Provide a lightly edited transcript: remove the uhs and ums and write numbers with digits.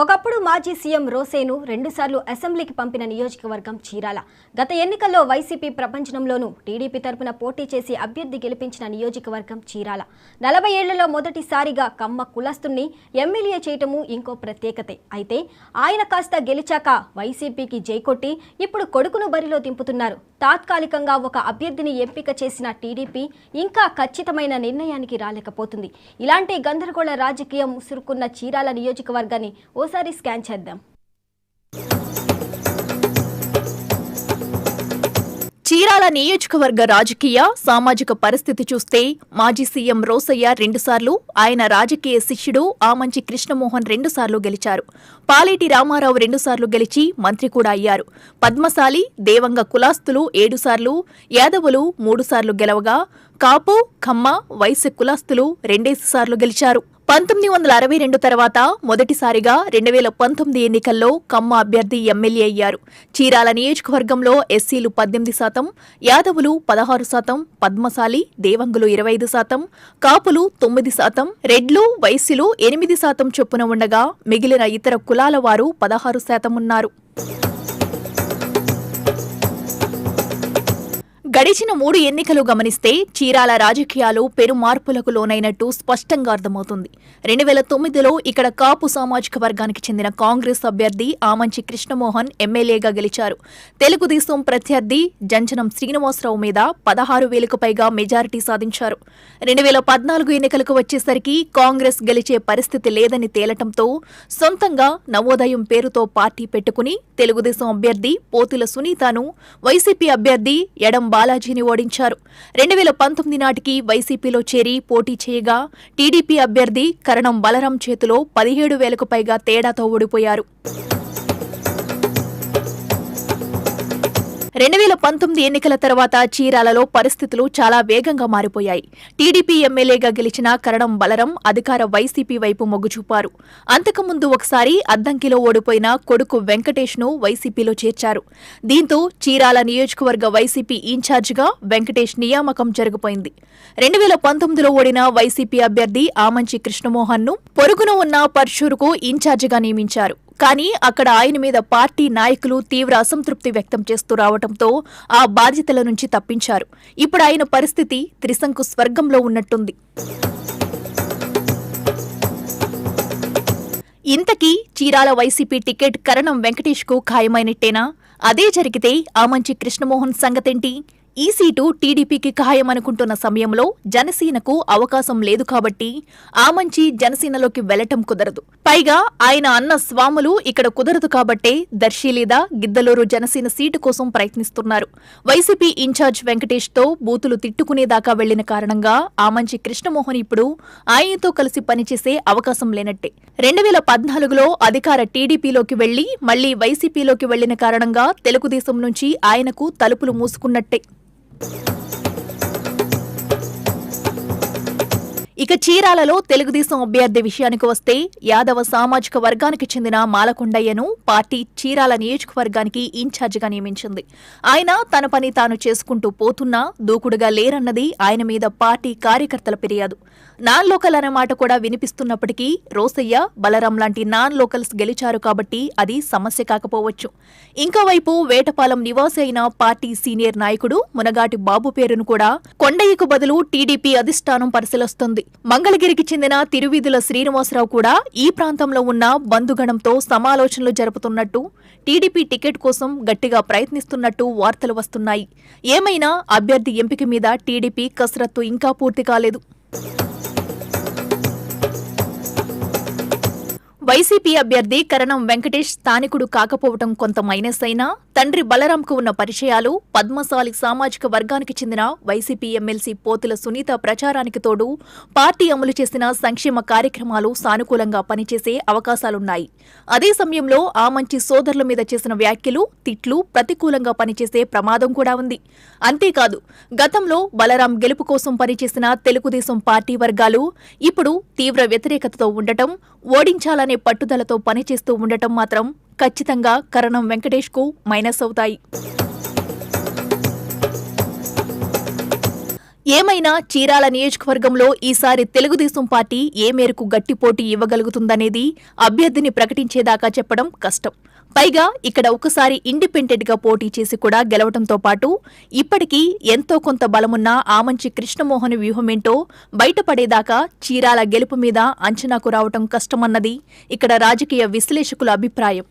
ఒకప్పుడు మాజీ సీఎం రోసేను రెండుసార్లు అసెంబ్లీకి పంపిన నియోజకవర్గం చీరాల. గత ఎన్నికల్లో వైసీపీ ప్రపంచంలోనూ టీడీపీ తరపున పోటీ చేసి అభ్యర్థి గెలిపించిన నియోజకవర్గం చీరాల. 40 ఏళ్లలో మొదటిసారిగా కమ్మ కులస్తుని ఎమ్మెల్యే చేయటము ఇంకో ప్రత్యేకతే. అయితే ఆయన కాస్త గెలిచాక వైసీపీకి జైకొట్టి ఇప్పుడు కొడుకును బరిలో దింపుతున్నారు. తాత్కాలికంగా ఒక అభ్యర్థిని ఎంపిక చేసిన టీడీపీ ఇంకా ఖచ్చితమైన నిర్ణయానికి రాలేకపోతుంది. ఇలాంటి గందరగోళ రాజకీయం ముసురుకున్న చీరాల నియోజకవర్గాన్ని ఓసారి స్కాన్ చేద్దాం. చీరాల నియోజకవర్గ రాజకీయ సామాజిక పరిస్థితి చూస్తే మాజీ సీఎం రోసయ్య 2 సార్లు, ఆయన రాజకీయ శిష్యుడు ఆమంచి కృష్ణమోహన్ 2 సార్లు గెలిచారు. పాలేటి రామారావు 2 సార్లు గెలిచి మంత్రి కూడా అయ్యారు. పద్మశాలి, దేవంగ కులాస్తులు 7 సార్లు, యాదవులు 3 సార్లు గెలవగా కాపు, కమ్మ, వైశ్య కులాస్తులు 2 సార్లు గెలిచారు. 1962 తర్వాత మొదటిసారిగా 2019 ఎన్నికల్లో కమ్మ అభ్యర్థి ఎమ్మెల్యే అయ్యారు. చీరాల నియోజకవర్గంలో ఎస్సీలు 18%, యాదవులు 16%, పద్మశాలి, దేవంగులు 25%, కాపులు 9%, రెడ్లు, వైశ్యులు 8% చొప్పున ఉండగా మిగిలిన ఇతర కులాల వారు 16% ఉన్నారు. గడిచిన 3 ఎన్నికలు గమనిస్తే చీరాల రాజకీయాలు పెను మార్పులకు లోనైనట్టు స్పష్టంగా అర్థమవుతుంది. 2009లో ఇక్కడ కాపు సామాజిక వర్గానికి చెందిన కాంగ్రెస్ అభ్యర్థి ఆమంచి కృష్ణమోహన్ ఎమ్మెల్యేగా గెలిచారు. తెలుగుదేశం ప్రత్యర్థి జంజనం శ్రీనివాసరావు మీద 16,000కు పైగా మెజారిటీ సాధించారు. 2014 ఎన్నికలకు వచ్చేసరికి కాంగ్రెస్ గెలిచే పరిస్థితి లేదని తేలటంతో సొంతంగా నవోదయం పేరుతో పార్టీ పెట్టుకుని తెలుగుదేశం అభ్యర్థి పోతుల సునీతను, వైసీపీ అభ్యర్థి ఎడం బాలాజీని ఓడించారు. 2019 నాటికి వైసీపీలో చేరి పోటీ చేయగా టీడీపీ అభ్యర్థి కరణం బలరాం చేతిలో 17,000కు పైగా తేడాతో ఓడిపోయారు. 2019 ఎన్నికల తర్వాత చీరాలలో పరిస్థితులు చాలా వేగంగా మారిపోయాయి. టీడీపీ ఎమ్మెల్యేగా గెలిచిన కరణం బలరాం అధికార వైసీపీ వైపు మొగ్గు చూపారు. అంతకుముందు ఒకసారి అద్దంకిలో ఓడిపోయిన కొడుకు వెంకటేష్ను వైసీపీలో చేర్చారు. దీంతో చీరాల నియోజకవర్గ వైసీపీ ఇన్ఛార్జిగా వెంకటేష్ నియామకం జరిగిపోయింది. 2019లో ఓడిన వైసీపీ అభ్యర్థి ఆమంచి కృష్ణమోహన్ను పొరుగున ఉన్న పర్చూరుకు ఇన్ఛార్జిగా నియమించారు. కానీ అక్కడ ఆయన మీద పార్టీ నాయకులు తీవ్ర అసంతృప్తి వ్యక్తం చేస్తూ రావడంతో ఆ బాధ్యతల నుంచి తప్పించారు. ఇప్పుడు ఆయన పరిస్థితి త్రిశంకు స్వర్గంలో ఉన్నట్టుంది. ఇంతకీ చీరాల వైసీపీ టికెట్ కరణం వెంకటేష్కు ఖాయమైనట్టేనా? అదే జరిగితే ఆమంచి కృష్ణమోహన్ సంగతేంటి? ఈ సీటు టీడీపీకి ఖాయమనుకుంటున్న సమయంలో జనసేనకు అవకాశం లేదు కాబట్టి ఆమంచి జనసేనలోకి వెళ్లటం కుదరదు. పైగా ఆయన అన్న స్వాములు ఇక్కడ కుదరదు కాబట్టే దర్శి లేదా గిద్దలూరు జనసేన సీటు కోసం ప్రయత్నిస్తున్నారు. వైసీపీ ఇన్ఛార్జ్ వెంకటేష్తో బూతులు తిట్టుకునేదాకా వెళ్లిన కారణంగా ఆమంచి కృష్ణమోహన్ ఇప్పుడు ఆయనతో కలిసి పనిచేసే అవకాశం లేనట్టే. 2014లో అధికార టీడీపీలోకి వెళ్లి మళ్లీ వైసీపీలోకి వెళ్లిన కారణంగా తెలుగుదేశం నుంచి ఆయనకు తలుపులు మూసుకున్నట్టే. ఇక చీరాలలో తెలుగుదేశం అభ్యర్థి విషయానికి వస్తే యాదవ సామాజిక వర్గానికి చెందిన మాలకొండయ్యను పార్టీ చీరాల నియోజకవర్గానికి ఇన్ఛార్జిగా నియమించింది. ఆయన తన పని తాను చేసుకుంటూ పోతున్నా దూకుడుగా లేరన్నది ఆయన మీద పార్టీ కార్యకర్తల ఫిర్యాదు. నాన్ లోకల్ అనే మాట కూడా వినిపిస్తున్నప్పటికీ రోసయ్య, బలరాం లాంటి నాన్ లోకల్స్ గెలిచారు కాబట్టి అది సమస్య కాకపోవచ్చు. ఇంకోవైపు వేటపాలెం నివాసి అయిన పార్టీ సీనియర్ నాయకుడు మునగాటి బాబు పేరును కూడా కొండయ్యకు బదులు టీడీపీ అధిష్టానం పరిశీలిస్తుంది. మంగళగిరికి చెందిన తిరువీధుల శ్రీనివాసరావు కూడా ఈ ప్రాంతంలో ఉన్న బంధుగణంతో సమాలోచనలు జరుపుతున్నట్టు, టీడీపీ టికెట్ కోసం గట్టిగా ప్రయత్నిస్తున్నట్టు వార్తలు వస్తున్నాయి. ఏమైనా అభ్యర్థి ఎంపిక మీద టీడీపీ కసరత్తు ఇంకా పూర్తి కాలేదు. వైసీపీ అభ్యర్థి కరణం వెంకటేష్ స్థానికుడు కాకపోవటం కొంత మైనస్ అయినా తండ్రి బలరాంకు ఉన్న పరిచయాలు, పద్మశాలి సామాజిక వర్గానికి చెందిన వైసీపీ ఎమ్మెల్సీ పోతుల సునీత ప్రచారానికి తోడు పార్టీ అమలు చేసిన సంక్షేమ కార్యక్రమాలు సానుకూలంగా పనిచేసే అవకాశాలున్నాయి. అదే సమయంలో ఆమంచి సోదరుల మీద చేసిన వ్యాఖ్యలు, తిట్లు ప్రతికూలంగా పనిచేసే ప్రమాదం కూడా ఉంది. అంతేకాదు గతంలో బలరాం గెలుపు కోసం పనిచేసిన తెలుగుదేశం పార్టీ వర్గాలు ఇప్పుడు తీవ్ర వ్యతిరేకతతో ఉండటం, ఓడించాలనే పట్టుదలతో పనిచేస్తూ ఉండటం మాత్రం ఖచ్చితంగా కరణం వెంకటేష్కు మైనస్ అవుతాయి. ఏమైనా చీరాల నియోజకవర్గంలో ఈసారి తెలుగుదేశం పార్టీ ఏ మేరకు గట్టి పోటీ ఇవ్వగలుగుతుందనేది అభ్యర్థిని ప్రకటించేదాకా చెప్పడం కష్టం. పైగా ఇక్కడ ఒకసారి ఇండిపెండెంట్ గా పోటీ చేసి కూడా గెలవడంతో పాటు ఇప్పటికీ ఎంతో కొంత బలమున్న ఆమంచి కృష్ణమోహన్ వ్యూహమేంటో బయటపడేదాకా చీరాల గెలుపు మీద అంచనాకు రావటం కష్టమన్నది ఇక్కడ రాజకీయ విశ్లేషకుల అభిప్రాయం.